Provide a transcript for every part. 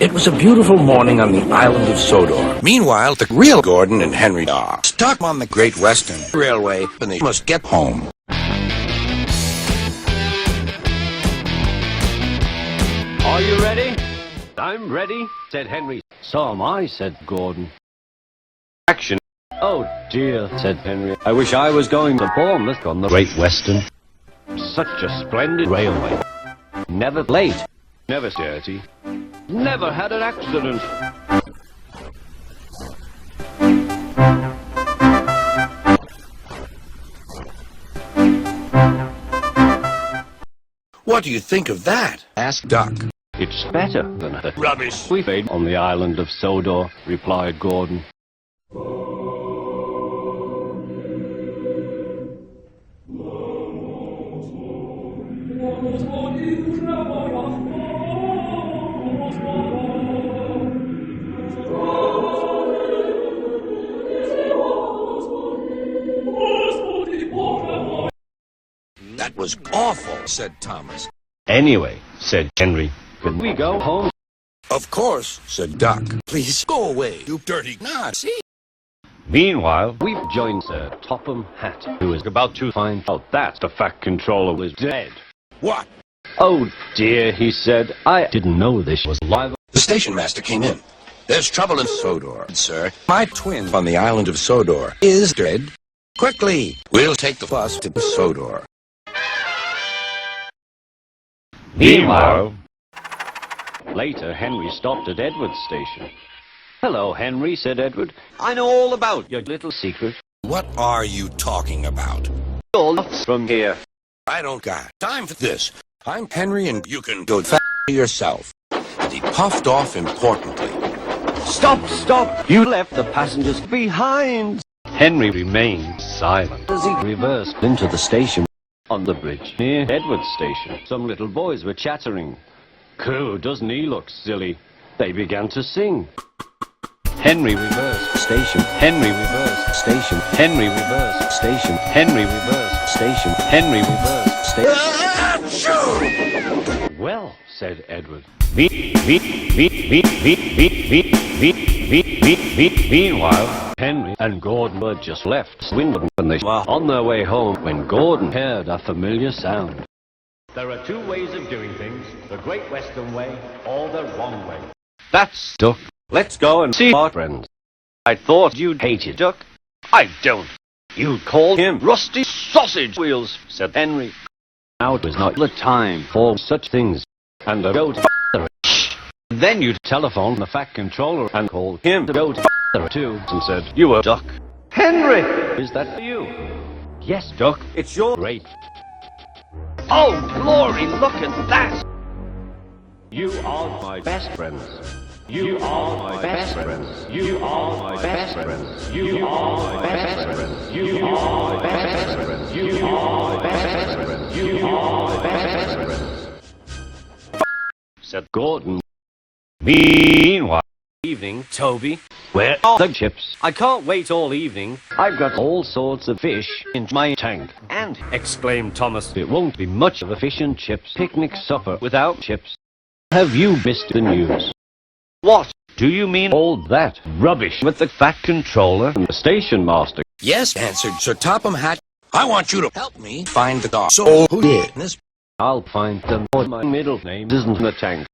It was a beautiful morning on the island of Sodor. Meanwhile, the real Gordon and Henry are stuck on the Great Western Railway, and they must get home. Are you ready? I'm ready, said Henry. So am I, said Gordon. Action. Oh dear, said Henry. I wish I was going to Bournemouth on the Great Western. Such a splendid railway. Never late, never dirty, never had an accident. What do you think of that? Asked Duck. It's better than the Rubbish we made on the island of Sodor, replied Gordon. That was awful, said Thomas. Anyway, said Henry, can we go home? Of course, said Duck. Please go away, you dirty Nazi. Meanwhile, we've joined Sir Topham Hatt, who is about to find out that the Fat Controller was dead. What? Oh dear, he said, I didn't know this was live. The station master came in. There's trouble in Sodor, sir. My twin on the island of Sodor is dead. Quickly, we'll take the bus to Sodor. Meanwhile, later, Henry stopped at Edward's station. Hello, Henry, said Edward. I know all about your little secret. What are you talking about? All from here. I don't got time for this. I'm Henry and you can go f*** yourself. And he puffed off importantly. Stop, stop! You left the passengers behind! Henry remained silent as he reversed into the station. On the bridge near Edward's station, some little boys were chattering. Cool, doesn't he look silly? They began to sing. Henry reversed station, Henry reversed station, Henry reversed station, Henry reversed station, Henry reversed station. Well, said Edward. Meanwhile, Henry and Gordon were just left Swindon when they were on their way home when Gordon heard a familiar sound. There are two ways of doing things, the Great Western Way or the wrong way. That's Duck. Let's go and see our friends. I thought you'd hated Duck. I don't. You'd call him Rusty Sausage Wheels, said Henry. Now it was not the time for such things. And to go to then you'd telephone the Fat Controller and call him to go to too, and said, you were Duck. Henry! Is that for you? Yes, Duck, it's your great. Oh, glory, look at that! You are my best friends. You are my best friends. You are my best friends. You are my best friends. You are my best friends. You are my best friends. You are my best friends. Said Gordon. Meanwhile, evening, Toby. Where are the chips? I can't wait all evening. I've got all sorts of fish in my tank. And, exclaimed Thomas, it won't be much of a fish and chips picnic supper without chips. Have you missed the news? What? Do you mean all that rubbish with the Fat Controller and the station master? Yes, answered Sir Topham Hatt. I want you to help me find the dog. So who did this? I'll find them, but my middle name isn't in the tank.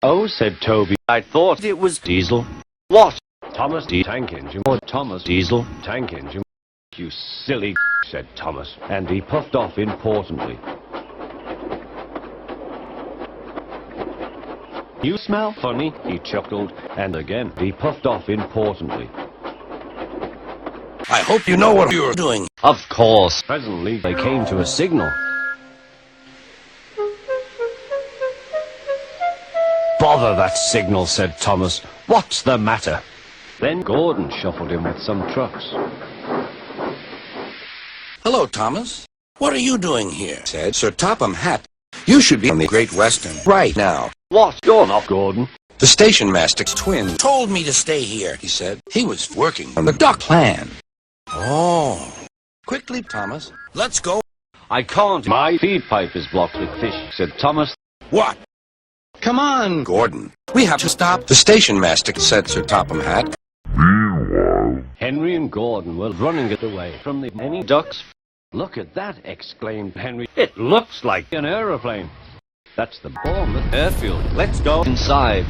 Oh, said Toby, I thought it was Diesel. What? Thomas D. Tank Engine or Thomas Diesel Tank Engine? You silly said Thomas, and he puffed off importantly. You smell funny, he chuckled, and again he puffed off importantly. I hope you know what you're doing. Of course. Presently they came to a signal. Bother that signal, said Thomas. What's the matter? Then Gordon shuffled in with some trucks. Hello, Thomas. What are you doing here? Said Sir Topham Hatt. You should be on the Great Western right now. What? You're not Gordon. The station master's twin told me to stay here, he said. He was working on the Duck plan. Oh. Quickly, Thomas. Let's go. I can't. My feed pipe is blocked with fish, said Thomas. What? Come on, Gordon. We have to stop the station master, said Sir Topham Hatt. Henry and Gordon were running it away from the many ducks. Look at that, exclaimed Henry. It looks like an aeroplane. That's the Bournemouth airfield. Let's go inside.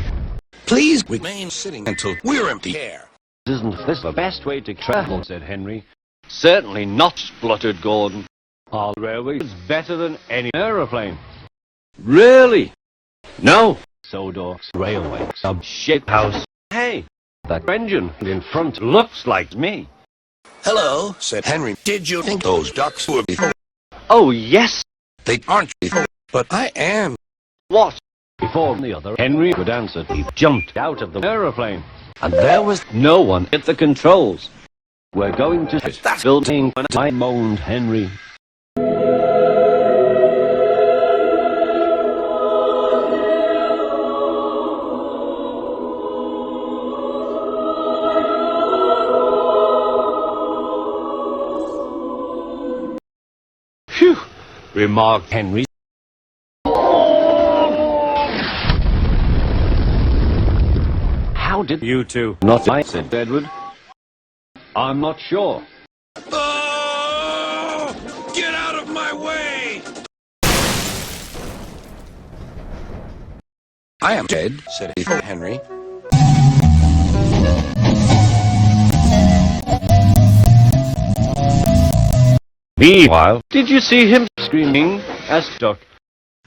Please remain sitting until we're empty air. Isn't this the best way to travel, said Henry. Certainly not, spluttered Gordon. Our railway is better than any aeroplane. Really? No. Sodor's railway sub-shaped house. Hey, that engine in front looks like me. Hello, said Henry. Did you think those ducks were before? Oh, yes. They aren't before, but I am. What? Before the other Henry could answer, he jumped out of the aeroplane. And there was no one at the controls. We're going to hit that building, I moaned Henry. Phew, remarked Henry. How did you two? Not I, said Edward. I'm not sure. Oh! Get out of my way! I am dead, said Henry. Meanwhile, did you see him screaming? Asked Duck.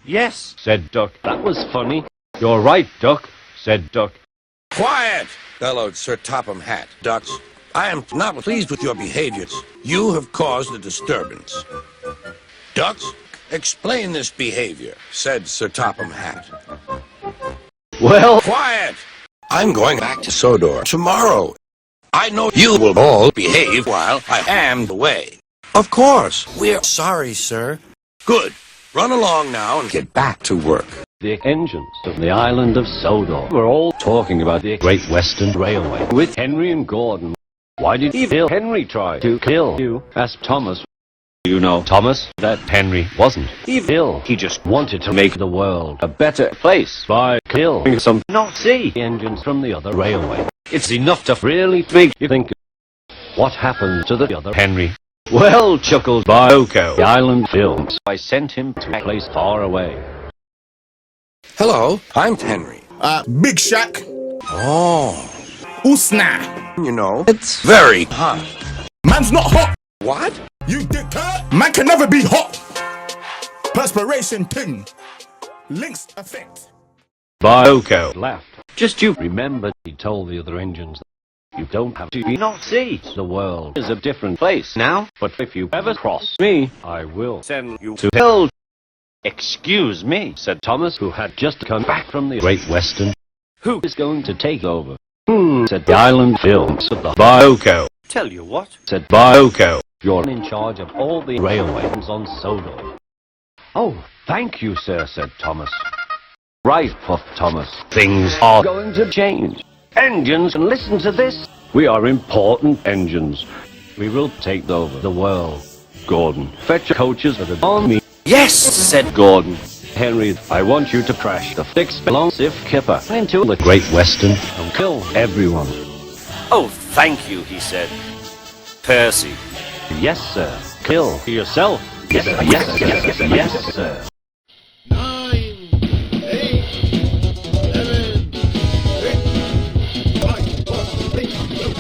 Yes, said Duck. That was funny. You're right, Duck, said Duck. Quiet! Bellowed Sir Topham Hatt. Ducks, I am not pleased with your behaviors. You have caused a disturbance. Ducks, explain this behavior, said Sir Topham Hatt. Well, Quiet! I'm going back to Sodor tomorrow. I know you will all behave while I am away. Of course. We're sorry, sir. Good. Run along now and get back to work. the engines of the island of Sodor were all talking about the Great Western Railway with Henry and Gordon. Why did Henry try to kill you? Asked Thomas. You know, Thomas, that Henry wasn't evil. He just wanted to make the world a better place by killing some Nazi engines from the other railway. It's enough to really make you think. What happened to the other Henry? Well, chuckled Bioko, the island films. I sent him to a place far away. Hello, I'm Henry. Big Shack. Oh, Usna. you know, it's very hot. Man's not hot. What? You dickhead. Man can never be hot. Perspiration ting. Links effect. Bioko laughed. Just you remember, he told the other engines. You don't have to not see. The world is a different place now, but if you ever cross me, I will send you to hell. Excuse me, said Thomas, who had just come back from the Great Western. Who is going to take over? Said the island films of the Bioko. Tell you what, said Bioko. You're in charge of all the railways on Sodor. Oh, thank you, sir, said Thomas. Right, puffed Thomas. Things are going to change. Engines, and listen to this. We are important engines. We will take over the world. Gordon, fetch coaches for the army. Yes, said Gordon. Henry, I want you to crash the explosive kipper into the Great Western and kill everyone. Oh, thank you, he said. Percy. Yes, sir. Kill yourself. Yes, sir. Yes, yes, yes, yes, sir. 9, 8, 7, 6, 5, 4, 3, 2,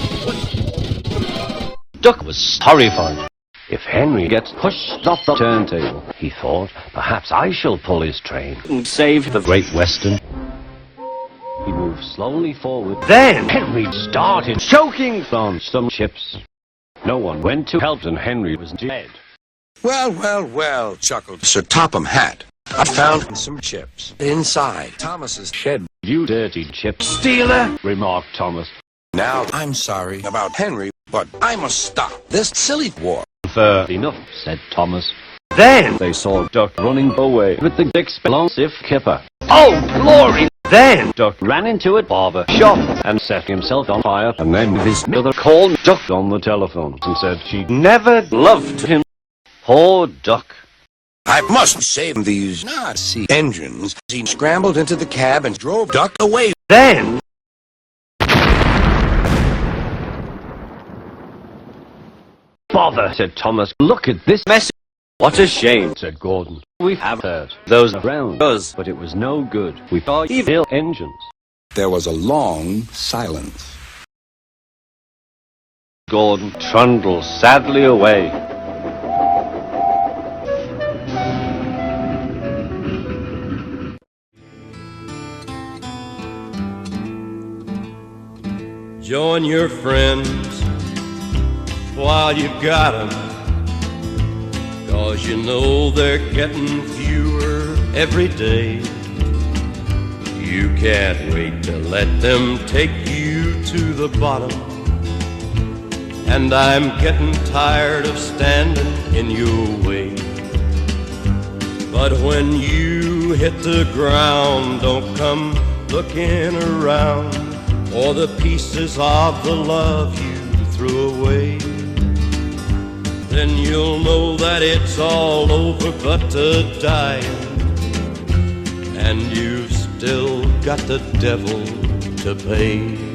1. Duck was horrified. If Henry gets pushed off the turntable, he thought, perhaps I shall pull his train and save the Great Western. He moved slowly forward. Then Henry started choking on some chips. No one went to help, and Henry was dead. Well, well, well, chuckled Sir Topham Hatt. I found some chips inside Thomas's shed. You dirty chip stealer, remarked Thomas. Now, I'm sorry about Henry, but I must stop this silly war. Fair enough, said Thomas. Then they saw Duck running away with the explosive kipper. Oh, glory! Then Duck ran into a barber shop and set himself on fire, and then his mother called Duck on the telephone and said she never loved him. Poor Duck. I must save these Nazi engines. He scrambled into the cab and drove ducked away. Then... Bother, said Thomas. Look at this mess. What a shame, Said Gordon. We have heard those around us, but it was no good. We saw evil engines. There was a long silence. Gordon trundled sadly away. Join your friends while you got 'em, 'cause you know they're getting fewer every day. You can't wait to let them take you to the bottom, and I'm getting tired of standing in your way. But when you hit the ground, don't come looking around, or the pieces of the love you threw away. Then you'll know that it's all over but dying, and you've still got the devil to pay.